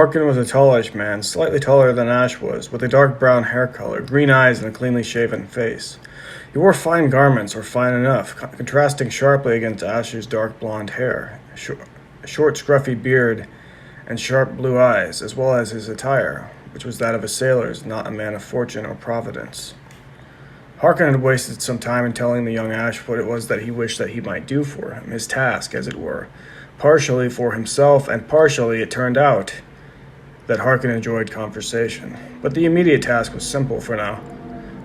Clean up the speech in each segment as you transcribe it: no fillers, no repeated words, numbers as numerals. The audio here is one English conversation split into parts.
Harken was a tallish man, slightly taller than Ash was, with a dark brown hair color, green eyes, and a cleanly shaven face. He wore fine garments, or fine enough, contrasting sharply against Ash's dark blonde hair, a short scruffy beard, and sharp blue eyes, as well as his attire, which was that of a sailor, not a man of fortune or providence. Harken had wasted some time in telling the young Ash what it was that he wished that he might do for him, his task, as it were, partially for himself, and partially, it turned out, that Harken enjoyed conversation. But the immediate task was simple for now.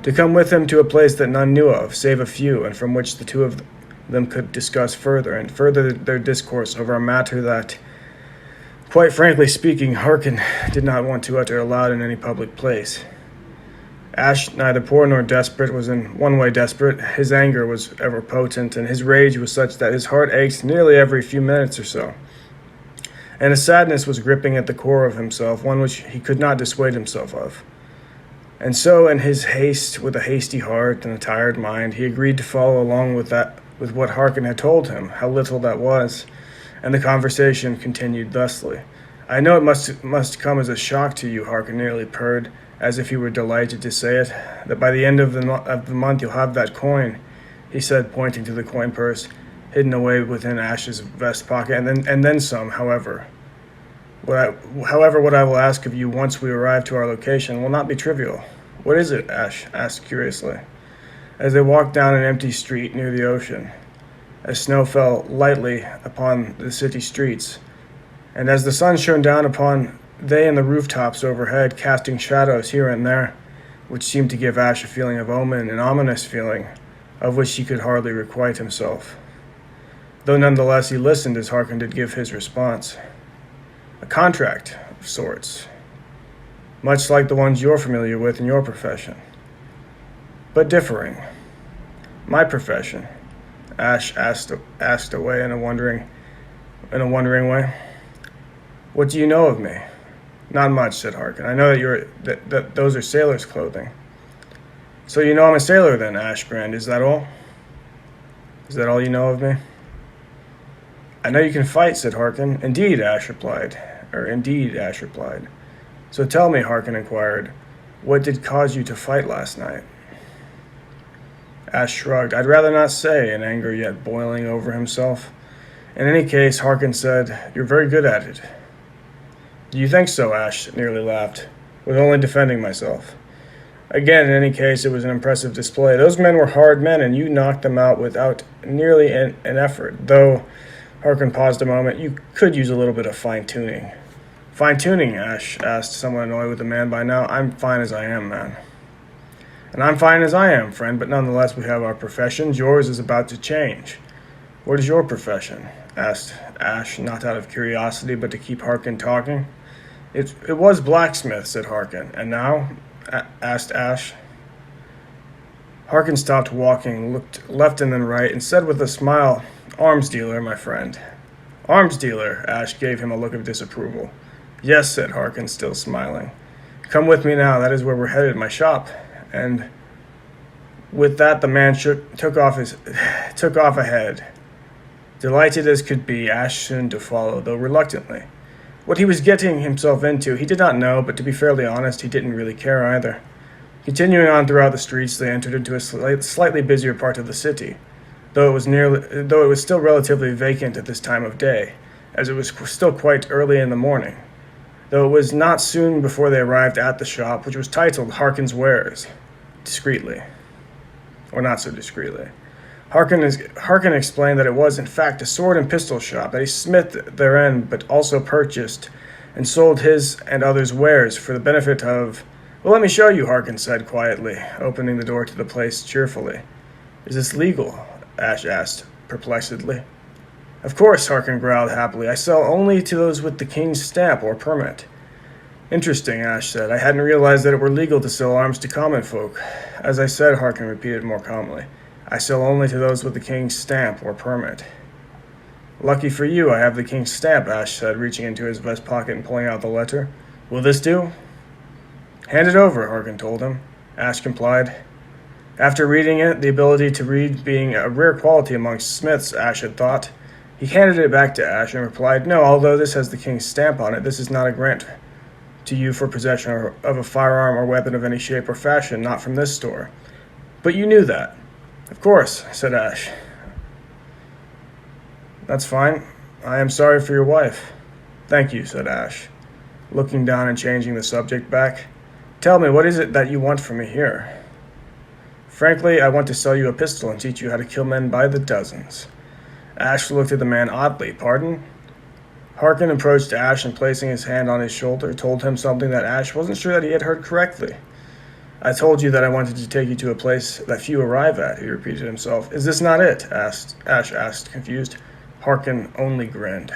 To come with him to a place that none knew of, save a few, and from which the two of them could discuss further, and further their discourse over a matter that, quite frankly speaking, Harken did not want to utter aloud in any public place. Ash, neither poor nor desperate, was in one way desperate. His anger was ever potent, and his rage was such that his heart ached nearly every few minutes or so. And a sadness was gripping at the core of himself, one which he could not dissuade himself of. And so, in his haste, with a hasty heart and a tired mind, he agreed to follow along with what Harken had told him, how little that was, and the conversation continued thusly. "I know it must come as a shock to you," Harken nearly purred, as if he were delighted to say it, "that by the end of the month you'll have that coin," he said, pointing to the coin purse, hidden away within Ash's vest pocket, and then some, however. What I will ask of you once we arrive to our location will not be trivial." "What is it?" Ash asked curiously, as they walked down an empty street near the ocean, as snow fell lightly upon the city streets, and as the sun shone down upon they and the rooftops overhead, casting shadows here and there, which seemed to give Ash a feeling of omen, an ominous feeling, of which he could hardly requite himself. Though nonetheless he listened as Harken did give his response. "A contract of sorts, much like the ones you're familiar with in your profession, but differing." "My profession?" Ash asked away in a wondering way. "What do you know of me?" "Not much," said Harken. "I know that those are sailors' clothing." "So you know I'm a sailor then?" Ash grinned. "Is that all? Is that all you know of me?" "I know you can fight," said Harken. Indeed, Ash replied. "So tell me," Harken inquired, "what did cause you to fight last night?" Ash shrugged. "I'd rather not say," in anger yet boiling over himself. In any case, Harken said, "You're very good at it." "Do you think so?" Ash nearly laughed. "Was only defending myself." Again, in any case, it was an impressive display. Those men were hard men, and you knocked them out without nearly an effort, though, Harken paused a moment, you could use a little bit of fine-tuning. "Fine-tuning?" Ash asked, somewhat annoyed with the man by now. "I'm fine as I am, man." "And I'm fine as I am, friend, but nonetheless we have our professions. Yours is about to change." "What is your profession?" asked Ash, not out of curiosity, but to keep Harken talking. It was blacksmith," said Harken. "And now?" asked Ash. Harken stopped walking, looked left and then right, and said with a smile, "Arms dealer, my friend." "Arms dealer?" Ash gave him a look of disapproval. "Yes," said Harken, still smiling. "Come with me now. That is where we're headed, my shop." And with that the man took off ahead. Delighted as could be, Ash soon to follow, though reluctantly. What he was getting himself into, he did not know, but to be fairly honest, he didn't really care either. Continuing on throughout the streets, they entered into a slightly busier part of the city, though it was still relatively vacant at this time of day, as it was still quite early in the morning. Though it was not soon before they arrived at the shop, which was titled Harken's Wares, discreetly, or not so discreetly. Harken explained that it was, in fact, a sword and pistol shop, that he smithed therein, but also purchased and sold his and others' wares for the benefit of... "Well, let me show you," Harken said quietly, opening the door to the place cheerfully. "Is this legal?" Ash asked, perplexedly. "Of course," Harken growled happily. "I sell only to those with the king's stamp or permit." "Interesting," Ash said. "I hadn't realized that it were legal to sell arms to common folk." "As I said," Harken repeated more calmly, "I sell only to those with the king's stamp or permit." "Lucky for you, I have the king's stamp," Ash said, reaching into his vest pocket and pulling out the letter. "Will this do?" "Hand it over," Harken told him. Ash complied. After reading it, the ability to read being a rare quality amongst smiths, Ash had thought, he handed it back to Ash and replied, "No, although this has the king's stamp on it, this is not a grant to you for possession of a firearm or weapon of any shape or fashion, not from this store. But you knew that. Of course, said Ash. That's fine. I am sorry for your wife. Thank you, said Ash, looking down and changing the subject back. Tell me, what is it that you want from me here? Frankly, I want to sell you a pistol and teach you how to kill men by the dozens. Ash looked at the man oddly. Pardon? Harken approached Ash and, placing his hand on his shoulder, told him something that Ash wasn't sure that he had heard correctly. I told you that I wanted to take you to a place that few arrive at, he repeated himself. Is this not it? Ash asked, confused. Harken only grinned.